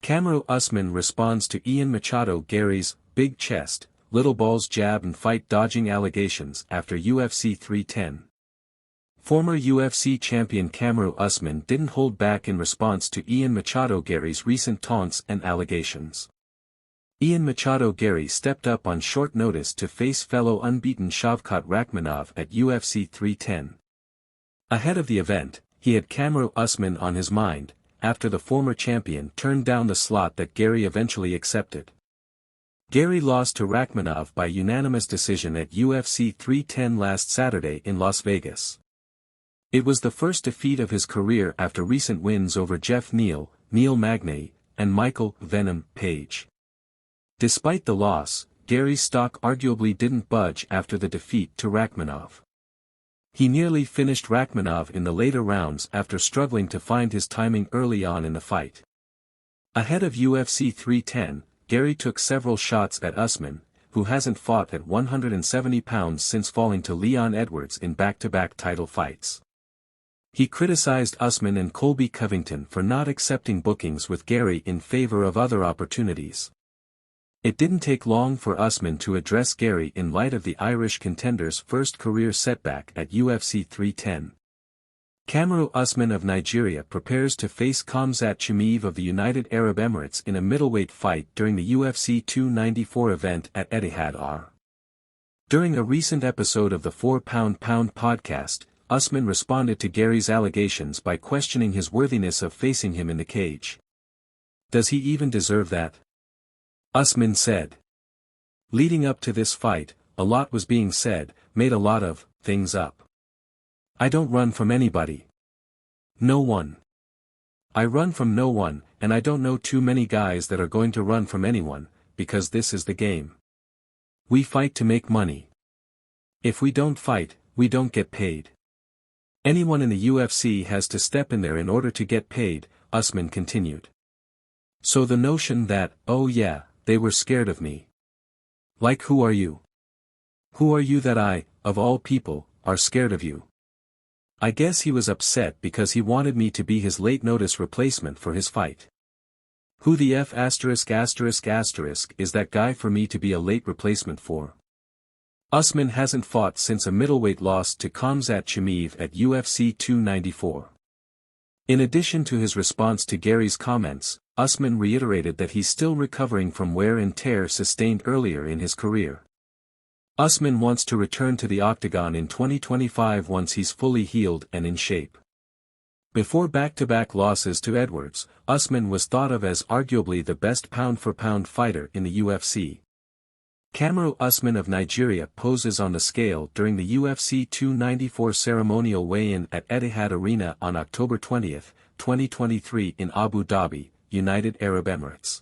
Kamaru Usman responds to Ian Machado Garry's big chest, little balls jab and fight dodging allegations after UFC 310. Former UFC champion Kamaru Usman didn't hold back in response to Ian Machado Garry's recent taunts and allegations. Ian Machado Garry stepped up on short notice to face fellow unbeaten Shavkat Rakhmonov at UFC 310. Ahead of the event, he had Kamaru Usman on his mind, after the former champion turned down the slot that Garry eventually accepted. Garry lost to Rakhmonov by unanimous decision at UFC 310 last Saturday in Las Vegas. It was the first defeat of his career after recent wins over Jeff Neal, Neil Magny, and Michael "Venom" Page. Despite the loss, Garry's stock arguably didn't budge after the defeat to Rakhmonov. He nearly finished Rakhmonov in the later rounds after struggling to find his timing early on in the fight. Ahead of UFC 310, Garry took several shots at Usman, who hasn't fought at 170 pounds since falling to Leon Edwards in back-to-back title fights. He criticized Usman and Colby Covington for not accepting bookings with Garry in favor of other opportunities. It didn't take long for Usman to address Garry in light of the Irish contender's first career setback at UFC 310. Kamaru Usman of Nigeria prepares to face Khamzat Chimaev of the United Arab Emirates in a middleweight fight during the UFC 294 event at Etihad. During a recent episode of the 4 Pound podcast, Usman responded to Garry's allegations by questioning his worthiness of facing him in the cage. Does he even deserve that? Usman said. Leading up to this fight, a lot was being said, made a lot of things up. I don't run from anybody. No one. I run from no one, and I don't know too many guys that are going to run from anyone, because this is the game. We fight to make money. If we don't fight, we don't get paid. Anyone in the UFC has to step in there in order to get paid, Usman continued. So the notion that, oh yeah, they were scared of me. Like, who are you? Who are you that I, of all people, are scared of you? I guess he was upset because he wanted me to be his late notice replacement for his fight. Who the F*** is that guy for me to be a late replacement for? Usman hasn't fought since a middleweight loss to Khamzat Chimaev at UFC 294. In addition to his response to Garry's comments, Usman reiterated that he's still recovering from wear and tear sustained earlier in his career. Usman wants to return to the octagon in 2025 once he's fully healed and in shape. Before back-to-back losses to Edwards, Usman was thought of as arguably the best pound-for-pound fighter in the UFC. Kamaru Usman of Nigeria poses on the scale during the UFC 294 ceremonial weigh-in at Etihad Arena on October 20, 2023 in Abu Dhabi, United Arab Emirates.